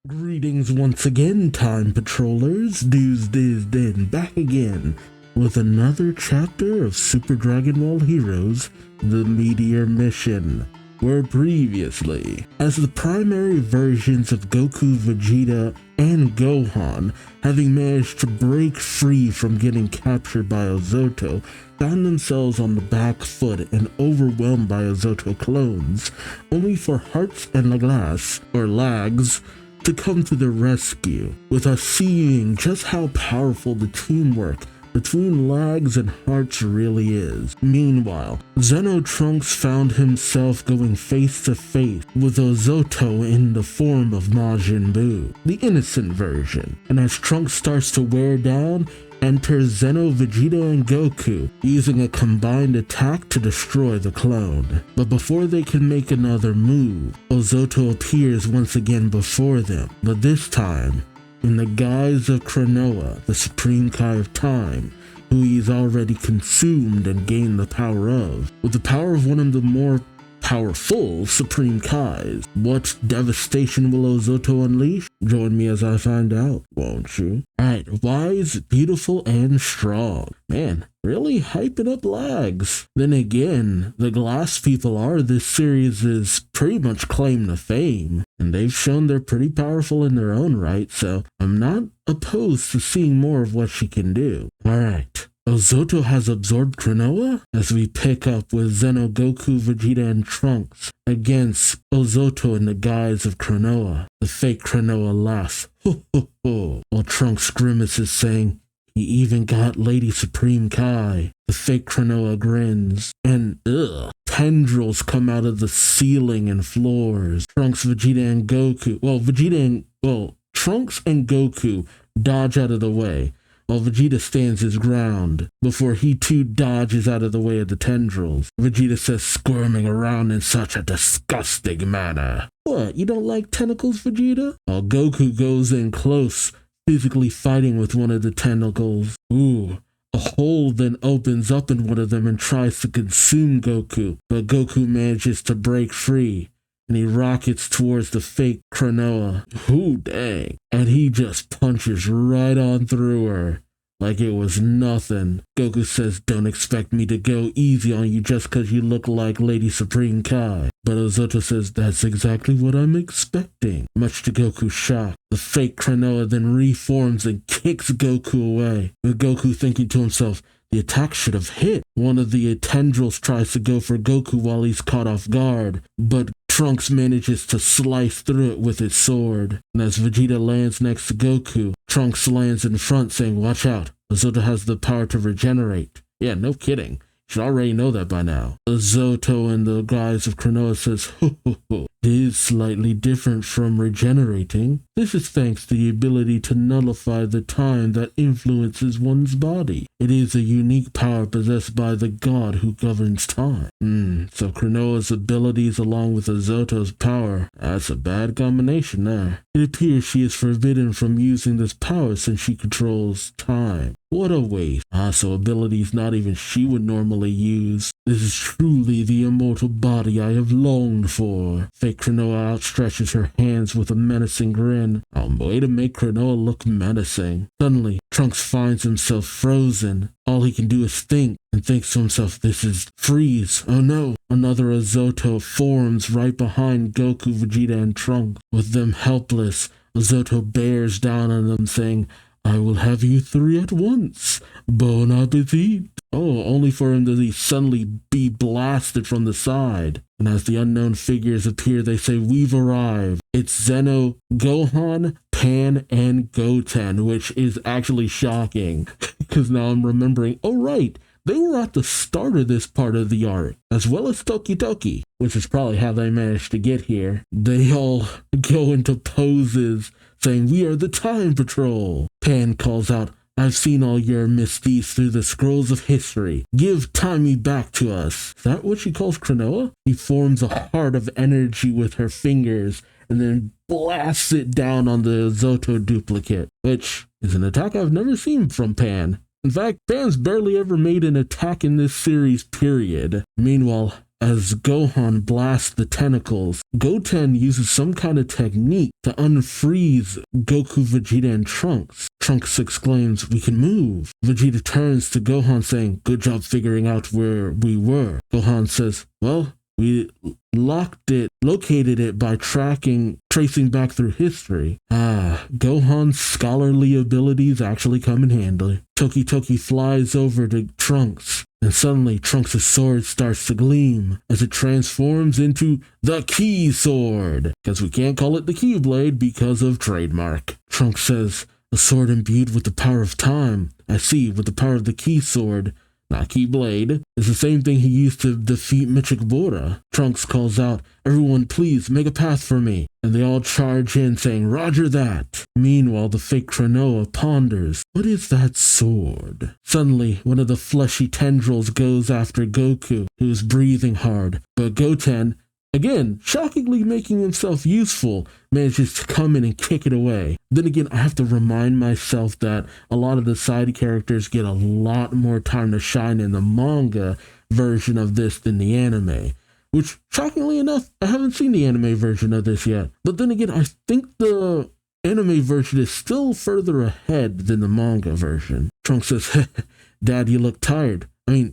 Greetings once again, Time Patrollers. Duuz-Diz-Din back again with another chapter of Super Dragon Ball Heroes, the Meteor mission, where previously, as the primary versions of Goku, Vegeta, and Gohan, having managed to break free from getting captured by Ozoto, found themselves on the back foot and overwhelmed by Ozoto clones, only for Hearts and Lags, to come to their rescue, with us seeing just how powerful the teamwork between Lags and Hearts really is. Meanwhile, Trunks found himself going face to face with Ozoto in the form of Majin Buu, the innocent version, and as Trunks starts to wear down, enter Zeno, Vegeta, and Goku, using a combined attack to destroy the clone. But before they can make another move, Ozoto appears once again before them, but this time in the guise of Kranoa, the Supreme Kai of Time, who he's already consumed and gained the power of, with the power of one of the more powerful Supreme Kais. What devastation will Ozoto unleash? Join me as I find out, won't you? Alright, wise, beautiful, and strong. Man, really hyping up Lags. Then again, the Glass people are this series' pretty much claim to fame, and they've shown they're pretty powerful in their own right, so I'm not opposed to seeing more of what she can do. Alright. Ozoto has absorbed Kranoa as we pick up with Zeno, Goku, Vegeta, and Trunks against Ozoto in the guise of Kranoa. The fake Kranoa laughs, ho ho ho, while Trunks grimaces saying, he even got Lady Supreme Kai. The fake Kranoa grins, and tendrils come out of the ceiling and floors. Trunks, Vegeta, and Goku, Trunks and Goku dodge out of the way, while Vegeta stands his ground before he too dodges out of the way of the tendrils. Vegeta says, squirming around in such a disgusting manner. What, you don't like tentacles, Vegeta? While Goku goes in close, physically fighting with one of the tentacles. Ooh, a hole then opens up in one of them and tries to consume Goku, but Goku manages to break free, and he rockets towards the fake Kranoa. Ooh, dang. And he just punches right on through her like it was nothing. Goku says, don't expect me to go easy on you just because you look like Lady Supreme Kai. But Ozoto says, that's exactly what I'm expecting. Much to Goku's shock, the fake Kranoa then reforms and kicks Goku away, with Goku thinking to himself, the attack should have hit. One of the tendrils tries to go for Goku while he's caught off guard, but Trunks manages to slice through it with his sword. And as Vegeta lands next to Goku, Trunks lands in front saying, watch out, Ozoto has the power to regenerate. Yeah, no kidding. You should already know that by now. Ozoto in the guise of Kranoa says, ho ho ho. It is slightly different from regenerating. This is thanks to the ability to nullify the time that influences one's body. It is a unique power possessed by the god who governs time. So Kranoa's abilities along with Ozoto's power, that's a bad combination there. It appears she is forbidden from using this power since she controls time. What a waste. So abilities not even she would normally use. This is truly the immortal body I have longed for. Fake Kranoa outstretches her hands with a menacing grin. Way to make Kranoa look menacing. Suddenly, Trunks finds himself frozen. All he can do is think, and thinks to himself, this is freeze. Oh no. Another Ozoto forms right behind Goku, Vegeta, and Trunks. With them helpless, Ozoto bears down on them saying, I will have you three at once. Bon appetit. Only for him to suddenly be blasted from the side. And as the unknown figures appear, they say, we've arrived. It's Zeno, Gohan, Pan, and Goten, which is actually shocking. Because now I'm remembering, right, they were at the start of this part of the arc, as well as Toki Toki, which is probably how they managed to get here. They all go into poses saying, we are the Time Patrol. Pan calls out, I've seen all your misdeeds through the scrolls of history. Give Timey back to us. Is that what she calls Kranoa? He forms a heart of energy with her fingers and then blasts it down on the Ozoto duplicate, which is an attack I've never seen from Pan. In fact, Pan's barely ever made an attack in this series, period. Meanwhile, as Gohan blasts the tentacles. Goten uses some kind of technique to unfreeze Goku, Vegeta, and Trunks. Trunks exclaims, "We can move." Vegeta turns to Gohan saying, "Good job figuring out where we were." Gohan says, "Well, we located it by tracing back through history." Gohan's scholarly abilities actually come in handy. Toki flies over to Trunks, and suddenly Trunks' sword starts to gleam as it transforms into the Key Sword. Because we can't call it the Keyblade because of trademark. Trunks says, "A sword imbued with the power of time. I see, with the power of the Key Sword, not Keyblade, is the same thing he used to defeat Michikbora." Trunks calls out, "Everyone please make a path for me." And they all charge in saying, "Roger that." Meanwhile, the fake Kranoa ponders, what is that sword? Suddenly, one of the fleshy tendrils goes after Goku, who's breathing hard. But Goten, again, shockingly making himself useful, manages to come in and kick it away. Then again, I have to remind myself that a lot of the side characters get a lot more time to shine in the manga version of this than the anime. Which, shockingly enough, I haven't seen the anime version of this yet. But then again, I think the anime version is still further ahead than the manga version. Trunks says, "Dad, you look tired."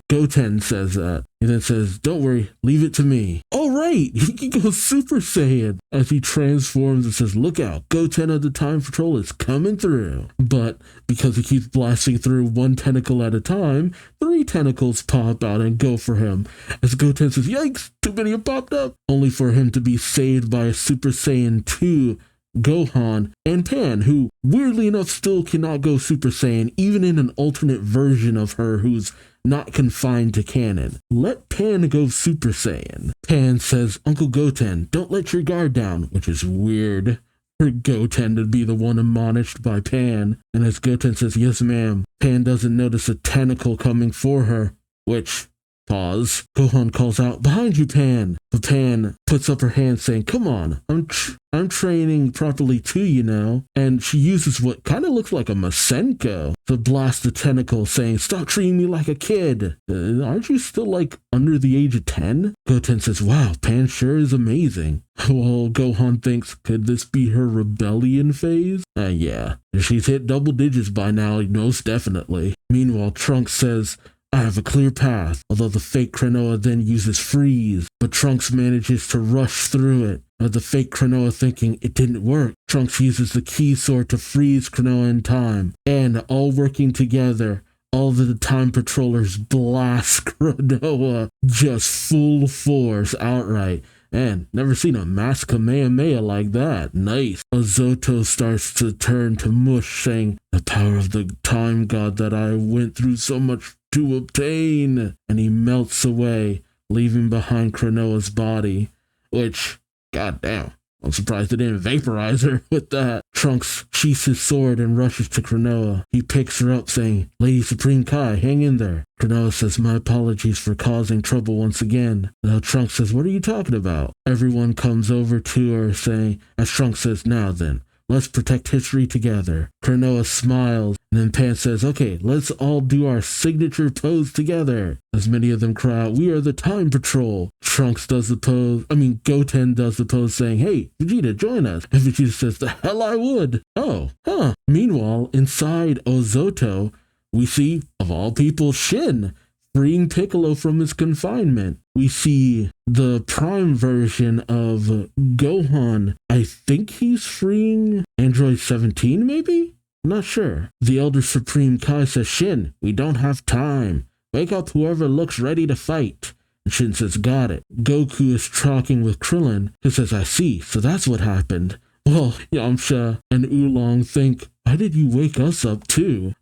Goten says that. He then says, "Don't worry, leave it to me." Oh, right, he can go Super Saiyan as he transforms and says, "Look out, Goten of the Time Patrol is coming through." But because he keeps blasting through one tentacle at a time, 3 tentacles pop out and go for him. As Goten says, "Yikes, too many have popped up," only for him to be saved by a Super Saiyan 2 Gohan and Pan, who weirdly enough still cannot go Super Saiyan, even in an alternate version of her who's not confined to canon. Let Pan go Super Saiyan. Pan says, "Uncle Goten, don't let your guard down," which is weird for Goten to be the one admonished by Pan. And as Goten says, "Yes, ma'am," Pan doesn't notice a tentacle coming for her, which... Pause. Gohan calls out, "Behind you, Pan." But Pan puts up her hand saying, "Come on, I'm training properly too, you know." And she uses what kind of looks like a Masenko to blast the tentacle, saying, "Stop treating me like a kid. Aren't you still like under the age of 10? Goten says, "Wow, Pan sure is amazing." Well, Gohan thinks, could this be her rebellion phase? Yeah. She's hit double digits by now, most definitely. Meanwhile, Trunks says, "I have a clear path," although the fake Kranoa then uses freeze, but Trunks manages to rush through it. The fake Kranoa thinking it didn't work, Trunks uses the Key Sword to freeze Kranoa in time, and all working together, all of the Time Patrollers blast Kranoa just full force outright. And never seen a mass Kamehameha like that. Nice. Ozoto starts to turn to mush, saying, "The power of the time god that I went through so much to obtain." And he melts away, leaving behind Kranoa's body. Which, goddamn, I'm surprised they didn't vaporize her with that. Trunks sheaths his sword and rushes to Kranoa. He picks her up, saying, "Lady Supreme Kai, hang in there." Kranoa says, "My apologies for causing trouble once again." Now Trunks says, "What are you talking about?" Everyone comes over to her, saying, as Trunks says, "Now then, let's protect history together." Kranoa smiles, and then Pan says, "Okay, let's all do our signature pose together." As many of them cry out, "We are the Time Patrol." Goten does the pose saying, "Hey, Vegeta, join us." And Vegeta says, "The hell I would." Oh, huh. Meanwhile, inside Ozoto, we see, of all people, Shin freeing Piccolo from his confinement. We see the Prime version of Gohan. I think he's freeing Android 17, maybe? I'm not sure. The Elder Supreme Kai says, "Shin, we don't have time. Wake up whoever looks ready to fight." And Shin says, "Got it." Goku is talking with Krillin, who says, "I see, so that's what happened." Well, Yamcha and Oolong think, why did you wake us up too?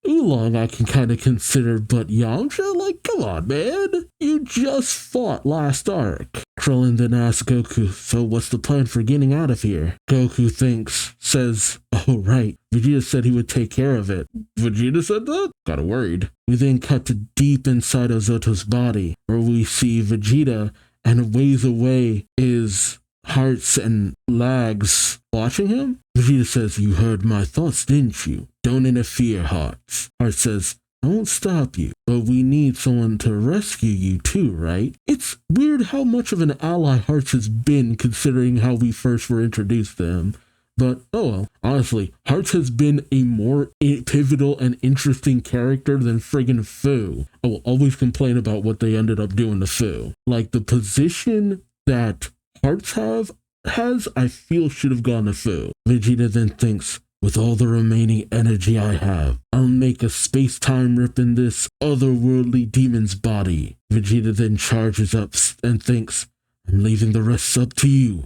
Oolong I can kind of consider, but Yamcha? Like, come on, man. You just fought last arc. Krillin then asks Goku, "So what's the plan for getting out of here?" Goku says, "Oh right, Vegeta said he would take care of it." Vegeta said that? Kinda worried. We then cut to deep inside Ozoto's body, where we see Vegeta, and ways away is Hearts and Lags watching him. Vegeta says, "You heard my thoughts, didn't you? Don't interfere, Hearts." Hearts says, "I won't stop you, but we need someone to rescue you too, right? It's weird how much of an ally Hearts has been considering how we first were introduced to him. But oh well, honestly, Hearts has been a more pivotal and interesting character than friggin' Fu. I will always complain about what they ended up doing to Fu. Like, the position that Hearts has, I feel should have gone to Fu. Vegeta then thinks, with all the remaining energy I have, I'll make a space-time rip in this otherworldly demon's body. Vegeta then charges up and thinks, I'm leaving the rest up to you.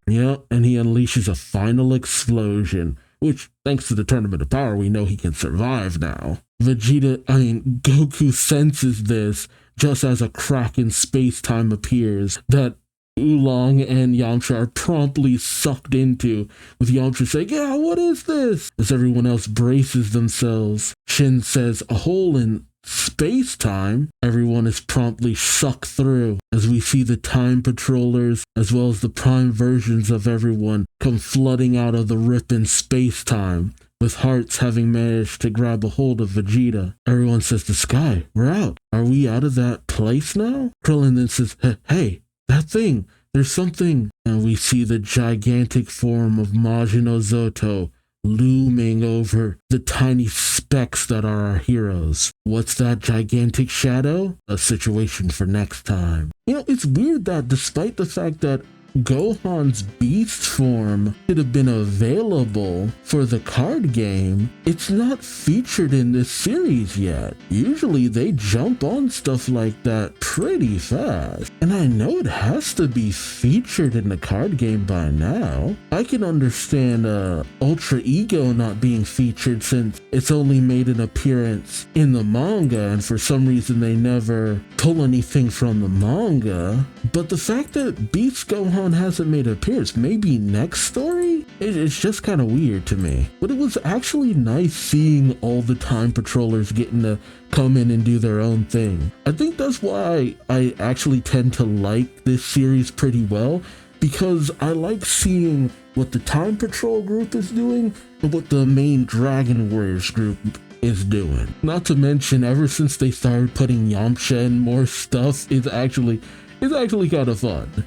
Yeah, and he unleashes a final explosion, which, thanks to the Tournament of Power, we know he can survive now. Goku senses this just as a crack in space-time appears that Oolong and Yamcha are promptly sucked into, with Yamcha saying, yeah, what is this? As everyone else braces themselves, Shin says, a hole in space-time. Everyone is promptly sucked through as we see the time patrollers as well as the prime versions of everyone come flooding out of the rip in space-time, with Hearts having managed to grab a hold of Vegeta. Everyone says to Sky, we're out. Are we out of that place now? Krillin then says, hey, that thing, there's something. And we see the gigantic form of Majin Ozoto looming over the tiny specks that are our heroes. What's that gigantic shadow? A situation for next time. You know, it's weird that despite the fact that Gohan's beast form should have been available for the card game, it's not featured in this series yet. Usually they jump on stuff like that pretty fast, and I know it has to be featured in the card game by now. I can understand Ultra Ego not being featured since it's only made an appearance in the manga, and for some reason they never pull anything from the manga. But the fact that Beast Gohan hasn't made an appearance, maybe next story? It's just kind of weird to me. But it was actually nice seeing all the time patrollers getting to come in and do their own thing. I think that's why I actually tend to like this series pretty well, because I like seeing what the Time Patrol group is doing and what the main Dragon Warriors group is doing. Not to mention, ever since they started putting Yamcha in more stuff, it's actually kind of fun.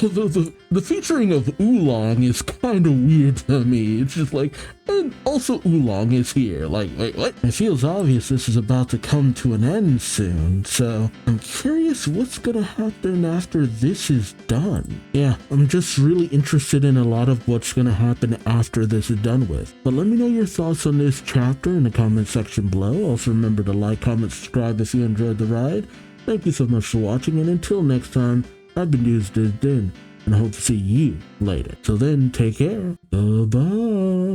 Although the featuring of Oolong is kind of weird to me. It's just like, and also Oolong is here. Like, wait, what? It feels obvious this is about to come to an end soon, so I'm curious what's gonna happen after this is done. Yeah, I'm just really interested in a lot of what's gonna happen after this is done with. But let me know your thoughts on this chapter in the comment section below. Also remember to like, comment, subscribe if you enjoyed the ride. Thank you so much for watching, and until next time, I've been Duuz-Diz-Din, and I hope to see you later. So then, take care. Bye-bye.